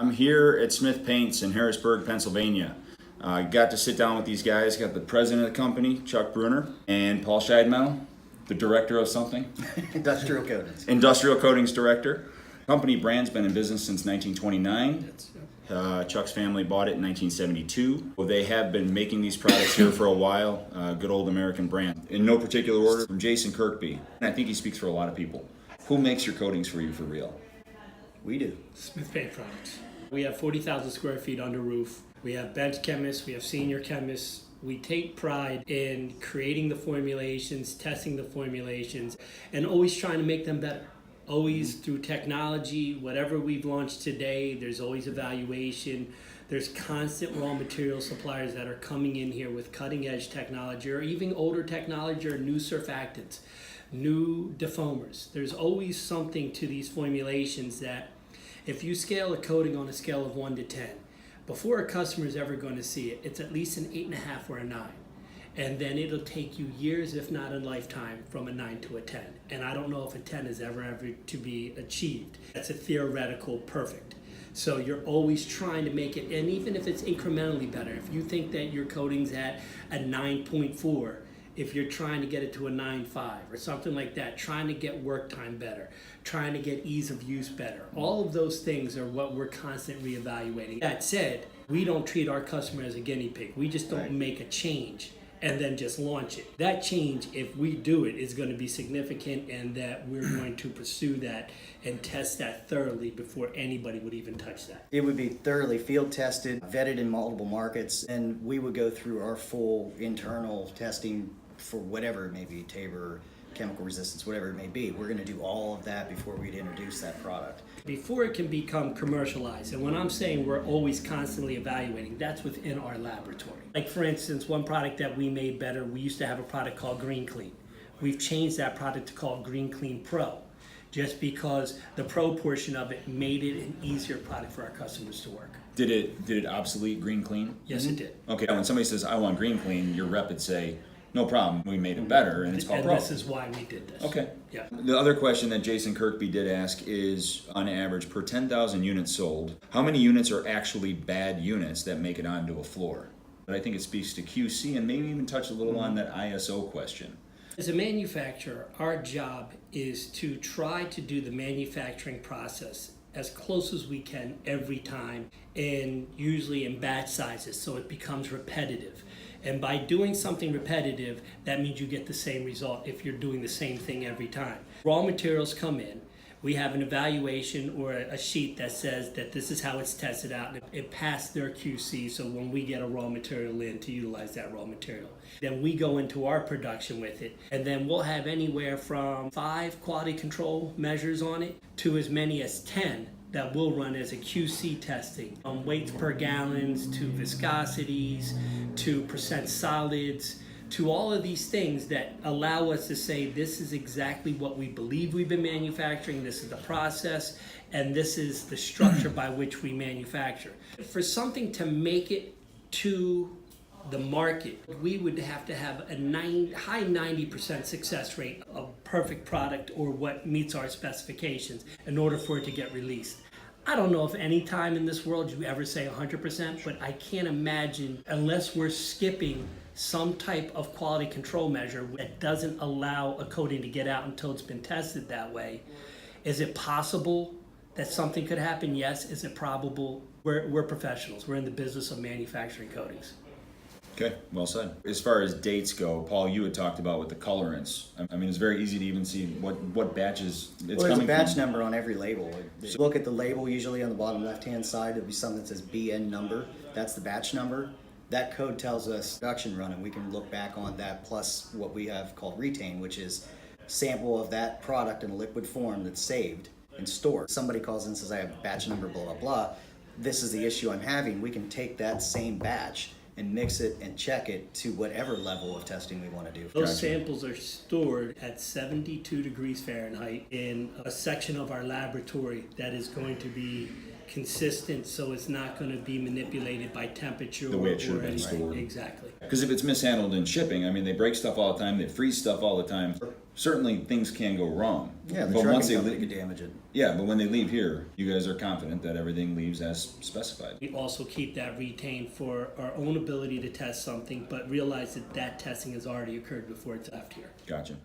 I'm here at Smith Paints in Harrisburg, Pennsylvania. I got to sit down with these guys. Got the president of the company, Chuck Bruner, and Paul Scheidmel, the director of something. Industrial Coatings. Industrial Coatings director. Company brand's been in business since 1929. Chuck's family bought it in 1972. Well, they have been making these products here for a while. Good old American brand. In no particular order, from Jason Kirkby. And I think he speaks for a lot of people. Who makes your coatings for you for real? We do. Smith Paint Products. We have 40,000 square feet under roof. We have bench chemists, we have senior chemists. We take pride in creating the formulations, testing the formulations, and always trying to make them better. Always through technology, whatever we've launched today, there's always evaluation. There's constant raw material suppliers that are coming in here with cutting edge technology or even older technology or new surfactants, new defoamers. There's always something to these formulations that if you scale a coating on a scale of 1 to 10, before a customer is ever going to see it, it's at least an 8.5 or a 9. And then it'll take you years, if not a lifetime, from a 9 to a 10. And I don't know if a 10 is ever to be achieved. That's a theoretical perfect. So you're always trying to make it, and even if it's incrementally better, if you think that your coating's at a 9.4, if you're trying to get it to a 9.5 or something like that, trying to get work time better, trying to get ease of use better. All of those things are what we're constantly evaluating. That said, we don't treat our customer as a guinea pig. We just don't make a change and then just launch it. That change, if we do it, is going to be significant, and that we're going to pursue that and test that thoroughly before anybody would even touch that. It would be thoroughly field tested, vetted in multiple markets, and we would go through our full internal testing for whatever it may be, Tabor, chemical resistance, whatever it may be. We're going to do all of that before we'd introduce that product. Before it can become commercialized, and when I'm saying we're always constantly evaluating, that's within our laboratory. Like for instance, one product that we made better, we used to have a product called Green Clean. We've changed that product to called Green Clean Pro, just because the Pro portion of it made it an easier product for our customers to work. Did it obsolete Green Clean? Yes, it did. Okay, when somebody says, I want Green Clean, your rep would say, no problem, we made it better, and it's called Pro. And this is why we did this. Okay. Yeah. The other question that Jason Kirkby did ask is, on average, per 10,000 units sold, how many units are actually bad units that make it onto a floor? But I think it speaks to QC and maybe even touch a little on that ISO question. As a manufacturer, our job is to try to do the manufacturing process as close as we can every time, and usually in batch sizes, so it becomes repetitive. And by doing something repetitive, that means you get the same result if you're doing the same thing every time. Raw materials come in, we have an evaluation or a sheet that says that this is how it's tested out, and it passed their QC, so when we get a raw material in to utilize that raw material. Then we go into our production with it, and then we'll have anywhere from 5 quality control measures on it to as many as 10 that will run as a QC testing, from weights per gallons to viscosities to percent solids to all of these things that allow us to say this is exactly what we believe we've been manufacturing, this is the process, and this is the structure by which we manufacture. For something to make it to the market, we would have to have a high 90% success rate of perfect product or what meets our specifications in order for it to get released. I don't know if any time in this world you ever say 100%, but I can't imagine, unless we're skipping some type of quality control measure that doesn't allow a coating to get out until it's been tested that way. Is it possible that something could happen? Yes. Is it probable? We're professionals. We're in the business of manufacturing coatings. Okay, well said. As far as dates go, Paul, you had talked about with the colorants. I mean, it's very easy to even see what batches it's coming from. Well, there's a batch number on every label. So look at the label, usually on the bottom left-hand side, there'll be something that says BN number. That's the batch number. That code tells us production run, and we can look back on that, plus what we have called retain, which is sample of that product in a liquid form that's saved and stored. Somebody calls in and says, I have batch number, blah, blah, blah. This is the issue I'm having. We can take that same batch and mix it and check it to whatever level of testing we want to do. Those samples are stored at 72 degrees Fahrenheit in a section of our laboratory that is going to be consistent, so it's not going to be manipulated by temperature the way it should or have been anything. stored. Exactly. Because if it's mishandled in shipping, I mean, they break stuff all the time, they freeze stuff all the time. certainly things can go wrong. Yeah, the but once trucking they company could damage it. yeah, but when they leave here, you guys are confident that everything leaves as specified. We also keep that retained for our own ability to test something, but realize that that testing has already occurred before it's left here. Gotcha.